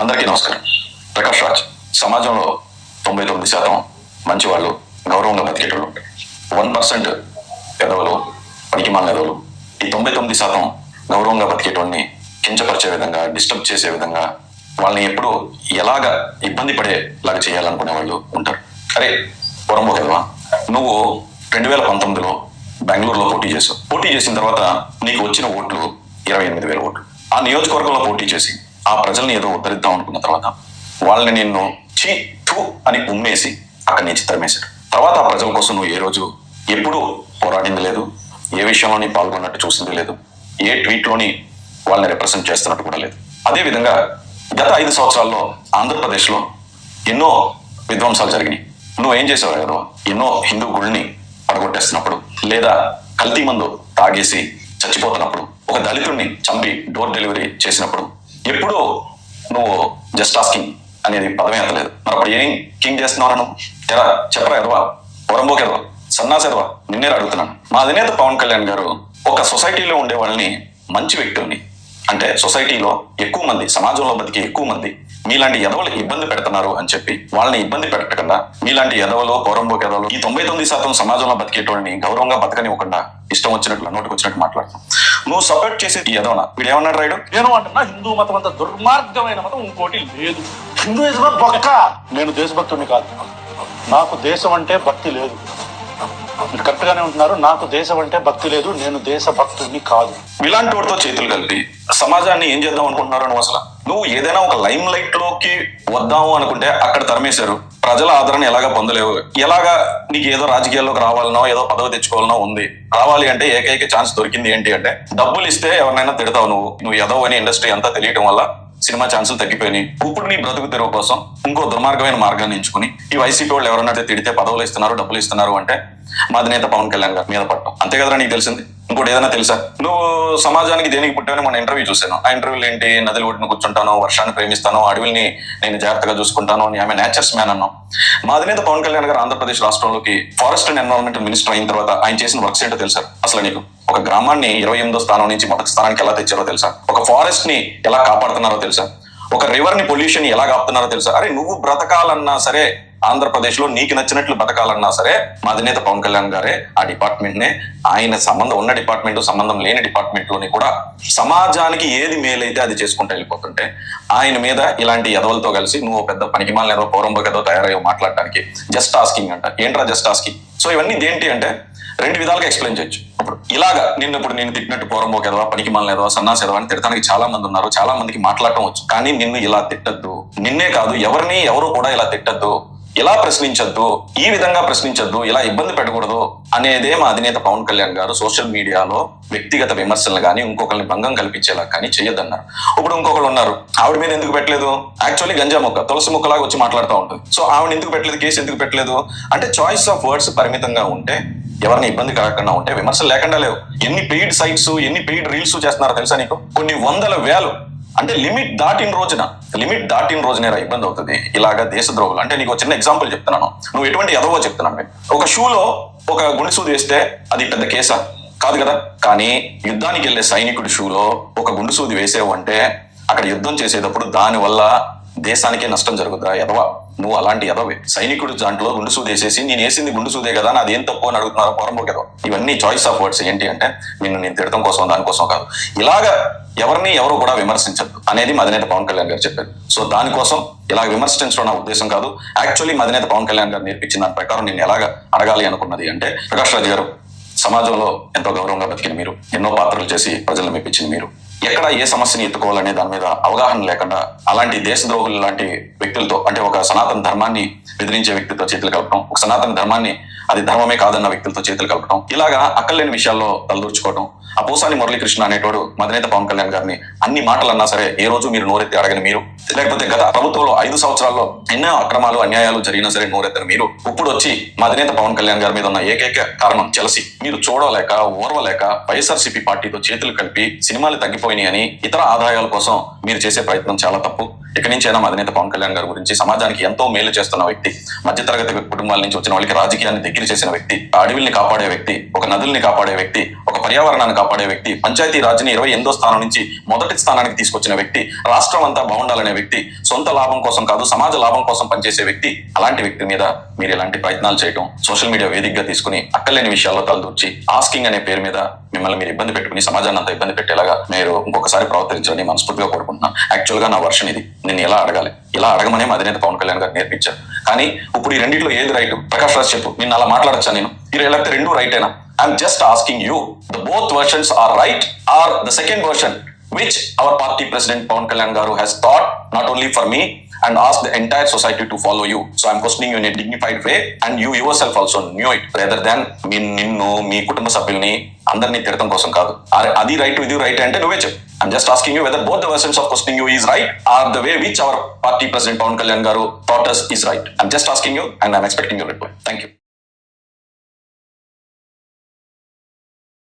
అందరికీ నమస్కారం. ప్రకాష్ రాజ్. సమాజంలో 99% మంచివాళ్ళు, గౌరవంగా బతికేటోళ్ళు, 1% ఎదవలు, పనికిమాలిన ఎదవలు. ఈ 99% గౌరవంగా బతికేటోడిని కించపరిచే విధంగా, డిస్టర్బ్ చేసే విధంగా, వాళ్ళని ఎప్పుడు ఎలాగ ఇబ్బంది పడేలాగా చేయాలనుకునే వాళ్ళు ఉంటారు. అరే పొరంబో కదవా, నువ్వు 2019లో బెంగళూరులో పోటీ చేసావు. పోటీ చేసిన తర్వాత నీకు వచ్చిన ఓట్లు 28,000 ఓట్లు. ఆ నియోజకవర్గంలో పోటీ చేసి ఆ ప్రజల్ని ఏదో ఉద్ధరిద్దాం అనుకున్న తర్వాత వాళ్ళని నిన్ను చీ థూ అని ఉమ్మేసి అక్కడి నుంచి తరిమేశాడు. తర్వాత ఆ ప్రజల కోసం నువ్వు ఏ రోజు ఎప్పుడు పోరాడింది లేదు, ఏ విషయంలోని పాల్గొన్నట్టు చూసింది లేదు, ఏ ట్వీట్లోని వాళ్ళని రిప్రజెంట్ చేస్తున్నట్టు కూడా లేదు. అదేవిధంగా గత 5 సంవత్సరాల్లో ఆంధ్రప్రదేశ్లో ఎన్నో విధ్వంసాలు జరిగినాయి. నువ్వేం చేసావు కదా, ఎన్నో హిందూ గుళ్ళని పడగొట్టేస్తున్నప్పుడు, లేదా కల్తీ మందు తాగేసి చచ్చిపోతున్నప్పుడు, ఒక దళితుడిని చంపి డోర్ డెలివరీ చేసినప్పుడు ఎప్పుడూ నువ్వు జస్ట్ ఆస్కింగ్ అనేది పదమే ఎత్తలేదు. మరొకటి ఏం కింగ్ చేస్తున్నావు నువ్వు? ఎరా చెప్పరా ఎదవా, పొరంబోకి ఎదవా, సన్నాసి ఎదవా, నిన్నే అడుగుతున్నాను. మా అధినేత పవన్ కళ్యాణ్ గారు ఒక సొసైటీలో ఉండే వాళ్ళని, మంచి వ్యక్తుల్ని, అంటే సొసైటీలో ఎక్కువ మంది, సమాజంలో బతికే ఎక్కువ మంది మీలాంటి ఎదవలకి ఇబ్బంది పెడుతున్నారు అని చెప్పి వాళ్ళని ఇబ్బంది పెట్టకుండా, మీలాంటి ఎదవలు, పొరంబోకి ఎదవలు, ఈ 99% సమాజంలో బతికేటోళ్ళని గౌరవంగా బతకనివ్వకుండా ఇష్టం వచ్చినట్లు నోటికి వచ్చినట్టు మాట్లాడుతాం. నువ్వు సపోర్ట్ చేసి ఈ ఎదవన వీడు ఏమన్నాడు రాయుడు? నేను అంటున్నా హిందూ మతం అంత దుర్మార్గమైన మతం ఇంకోటి లేదు. హిందూయిజం బొక్క. నేను దేశభక్తుడిని కాదు, నాకు దేశం అంటే భక్తి లేదు. మీరు కరెక్ట్ గానే ఉంటున్నారు. నాకు దేశం అంటే భక్తి లేదు, నేను దేశభక్తుడిని కాదు. ఇలాంటి వాడితో చేతులు కలిపి సమాజాన్ని ఏం చేద్దాం అనుకుంటున్నారు నువ్వు? అసలు నువ్వు ఏదైనా ఒక లైమ్ లైట్ లోకి వద్దాము అనుకుంటే అక్కడ తరిమేశారు. ప్రజల ఆదరణ ఎలాగా పొందలేవు. ఎలాగా నీకు ఏదో రాజకీయాల్లోకి రావాలనో, ఏదో పదవి తెచ్చుకోవాలనో ఉంది. రావాలి అంటే ఏకైక ఛాన్స్ దొరికింది ఏంటి అంటే డబ్బులు ఇస్తే ఎవరినైనా తిడతావు. నువ్వు ఏదో అని ఇండస్ట్రీ అంతా తెలియటం వల్ల సినిమా ఛాన్సులు తగ్గిపోయినాయి. ఇప్పుడు నీ బ్రతుకు తెరువు కోసం ఇంకో దుర్మార్గమైన మార్గాన్ని ఎంచుకుని ఈ వైసీపీ వాళ్ళు ఎవరన్నా తిడితే పదవులు ఇస్తున్నారు, డబ్బులు ఇస్తున్నారు అంటే మా అధినేత పవన్ కళ్యాణ్ గారి మీద పట్టం. అంతే కదరా నీకు తెలిసింది? ఇంకోటి ఏదైనా తెలుసా? నువ్వు సమాజానికి దేనికి పుట్టావని మన ఇంటర్వ్యూ చూశాను. ఆ ఇంటర్వ్యూలు ఏంటి? నదులు ఒడ్డున కూర్చుంటాను, వర్షాన్ని ప్రేమిస్తాను, అడవుల్ని నేను జాగ్రత్తగా చూసుకుంటాను అని ఆమె నేచర్స్ మ్యాన్ అన్నాం. మా అధినేత పవన్ కళ్యాణ్ గారు ఆంధ్రప్రదేశ్ రాష్ట్రంలోకి ఫారెస్ట్ అండ్ ఎన్విరాన్మెంట్ మినిస్టర్ అయిన తర్వాత ఆయన చేసిన వర్క్స్ ఏంటో తెలుసా? అసలు నీకు ఒక గ్రామాన్ని 28వ స్థానం నుంచి మొదటి స్థానానికి ఎలా తెచ్చారో తెలుసా? ఒక ఫారెస్ట్ ని ఎలా కాపాడుతున్నారో తెలుసా? ఒక రివర్ ని పొల్యూషన్ ఎలా కాపుతున్నారో తెలుసా? అరే నువ్వు బ్రతకాలన్నా సరే, ఆంధ్రప్రదేశ్ లో నీకు నచ్చినట్లు బతకాలన్నా సరే, మా అధినేత పవన్ కళ్యాణ్ గారే ఆ డిపార్ట్మెంట్ నే, ఆయన సంబంధం ఉన్న డిపార్ట్మెంట్, సంబంధం లేని డిపార్ట్మెంట్ లోని కూడా సమాజానికి ఏది మేలైతే అది చేసుకుంటూ వెళ్ళిపోతుంటే ఆయన మీద ఇలాంటి ఎదవలతో కలిసి నువ్వు పెద్ద పనికిమాలిన ఏదో పౌరంబోకి ఏదో తయారయ్యో మాట్లాడడానికి జస్ట్ ఆస్కింగ్ అంట. ఏంట్రా జస్ట్ ఆస్కింగ్? సో ఇవన్నీ దేంటి అంటే 2 విధాలుగా ఎక్స్ప్లెయిన్ చేయొచ్చు. ఇప్పుడు ఇలాగా ఇప్పుడు నేను తిట్టినట్టు పొరంబోకి ఎదవా, పనికిమాలిన ఎదవా, సన్నాసి ఎదవా అని తిట్టడానికి చాలా మంది ఉన్నారు. చాలా మందికి మాట్లాడటం వచ్చు. కానీ నిన్ను ఇలా తిట్టద్దు. నిన్నే కాదు, ఎవరు కూడా ఇలా తిట్టద్దు, ఇలా ప్రశ్నించద్దు, ఈ విధంగా ప్రశ్నించద్దు, ఇలా ఇబ్బంది పెట్టకూడదు అనేదే మా అధినేత పవన్ కళ్యాణ్ గారు సోషల్ మీడియాలో వ్యక్తిగత విమర్శలు కానీ ఇంకొకరిని భంగం కల్పించేలా కానీ చెయ్యొద్దన్నారు. ఇప్పుడు ఇంకొకరు ఉన్నారు, ఆవిడ మీద ఎందుకు పెట్టలేదు? యాక్చువల్లీ గంజా మొక్క, తులసి మొక్కలాగా వచ్చి మాట్లాడుతూ ఉంటుంది. సో ఆవిడ ఎందుకు పెట్టలేదు, కేసు ఎందుకు పెట్టలేదు అంటే చాయిస్ ఆఫ్ వర్డ్స్ పరిమితంగా ఉంటే, ఎవరిని ఇబ్బంది కలగకుండా ఉంటే విమర్శలు లేకుండా లేవు. ఎన్ని పెయిడ్ సైట్స్, ఎన్ని పెయిడ్ రీల్స్ చేస్తున్నారో తెలుసా నీకు? కొన్ని వందల వేలు. అంటే లిమిట్ దాటిన రోజునే ఇబ్బంది అవుతుంది. ఇలాగా దేశద్రోహులు అంటే నీకు చిన్న ఎగ్జాంపుల్ చెప్తున్నాను. నువ్వు ఎటువంటి ఎదవో చెప్తున్నాను. ఒక షూలో ఒక గుండె సూది వేస్తే అది పెద్ద కేసా? కాదు కదా. కానీ యుద్ధానికి వెళ్లే సైనికుడి షూలో ఒక గుండె సూది వేసేవు అంటే అక్కడ యుద్ధం చేసేటప్పుడు దాని వల్ల దేశానికే నష్టం జరుగుతుందా? ఎదవా నువ్వు అలాంటి ఎదవే. సైనికుడు దాంట్లో గుండు సూది వేసేసి నేను వేసింది గుండు సూదే కదా, నాది ఏం తప్పు అని అడుగుతున్నారు పొరంబోకి ఎదవ. ఇవన్నీ చాయిస్ ఆఫ్ వర్డ్స్. ఏంటి అంటే నేను తిడటం కోసం, దానికోసం కాదు. ఇలాగా ఎవరు కూడా విమర్శించద్దు అనేది మా అధినేత పవన్ కళ్యాణ్ గారు చెప్పారు. సో దానికోసం ఇలా విమర్శించడం నా ఉద్దేశం కాదు. యాక్చువల్లీ మా అధినేత పవన్ కళ్యాణ్ గారు నేర్పించిన దాని ప్రకారం నేను ఎలాగా అడగాలి అనుకున్నది అంటే, ప్రకాష్ రాజ్ గారు, సమాజంలో ఎంతో గౌరవంగా బతికిన మీరు, ఎన్నో పాత్రలు చేసి ప్రజలను మెప్పించిన మీరు, ఎక్కడ ఏ సమస్యని ఎత్తుకోవాలనే దాని మీద అవగాహన లేకుండా అలాంటి దేశద్రోహులు లాంటి వ్యక్తులతో, అంటే ఒక సనాతన ధర్మాన్ని బెదిరించే వ్యక్తితో చేతులు కలపడం, ఒక సనాతన ధర్మాన్ని అది ధర్మమే కాదన్న వ్యక్తులతో చేతులు కలపడం, ఇలాగా అక్కర్లేని విషయాల్లో తలదూర్చుకోవడం. ఆ పోసాని మురళీకృష్ణ అనేటోడు మా అధినేత పవన్ కళ్యాణ్ గారిని అన్ని మాటలు అన్నా సరే ఏ రోజు మీరు నోరెత్తి అడగని మీరు, లేకపోతే గత ప్రభుత్వంలో 5 సంవత్సరాల్లో ఎన్నో అక్రమాలు, అన్యాయాలు జరిగినా సరే నోరెత్తని మీరు, ఇప్పుడు వచ్చి మా అధినేత పవన్ కళ్యాణ్ గారి మీద ఉన్న ఏకైక కారణం జలసి. మీరు చూడలేక, ఓర్వలేక వైఎస్ఆర్సీపీ పార్టీతో చేతులు కలిపి సినిమాలు తగ్గిపోయినాయి అని, ఇతర ఆదాయాల కోసం మీరు చేసే ప్రయత్నం చాలా తప్పు. ఇక్కడి నుంచి అయినా అధినేత పవన్ కళ్యాణ్ గారి గురించి, సమాజానికి ఎంతో మేలు చేస్తున్న వ్యక్తి, మధ్యతరగతి కుటుంబాల నుంచి వచ్చిన వాళ్ళకి రాజకీయాన్ని దగ్గర చేసిన వ్యక్తి, అడవుల్ని కాపాడే వ్యక్తి, ఒక నదుల్ని కాపాడే వ్యక్తి, ఒక పర్యావరణాన్ని కాపాడే వ్యక్తి, పంచాయతీ రాజ్ని 28వ స్థానం నుంచి మొదటి స్థానానికి తీసుకొచ్చిన వ్యక్తి, రాష్ట్రం అంతా బాగుండాలనే వ్యక్తి, సొంత లాభం కోసం కాదు సమాజ లాభం కోసం పనిచేసే వ్యక్తి. అలాంటి వ్యక్తి మీద మీరు ఇలాంటి ప్రయత్నాలు చేయడం, సోషల్ మీడియా వేదికగా తీసుకుని అక్కలేని విషయాల్లో తలదూర్చి ఆస్కింగ్ అనే పేరు మీద మిమ్మల్ని మీరు ఇబ్బంది పెట్టుకుని సమాజాన్ని అంతా ఇబ్బంది పెట్టేలాగా మీరు ఇంకొకసారి ప్రవర్తించాలని మనస్ఫూర్తిగా కోరుకుంటున్నాను. యాక్చువల్ గా నా వర్షన్ ఇది. నేను ఎలా అడగాలి, ఇలా అడగమనే మా అధినేత పవన్ కళ్యాణ్ గారు నేర్పించారు. కానీ ఇప్పుడు ఈ రెండిట్లో ఏది రైట్? ప్రకాష్ రాజ్ చెప్పు, నేను అలా మాట్లాడచ్చా? నేను లేకపోతే రెండు రైటేనా? I'm just asking you, the both versions are right or the second version which our party president Pawan Kalyan Garu has taught not only for me and asked the entire society to follow you. So I'm questioning you in a dignified way and you yourself also knew it, rather than నిన్ను మీ కుటుంబ సభ్యుల్ని అందరినీ తిడతం కోసం కాదు. అది right ఇది right అంటే నువ్వే చెప్పు. I'm just asking you whether both the versions of questioning you is right or the way which our party president Pawan Kalyan Garu taught us is right. I'm just asking you and I'm expecting your reply. Thank you.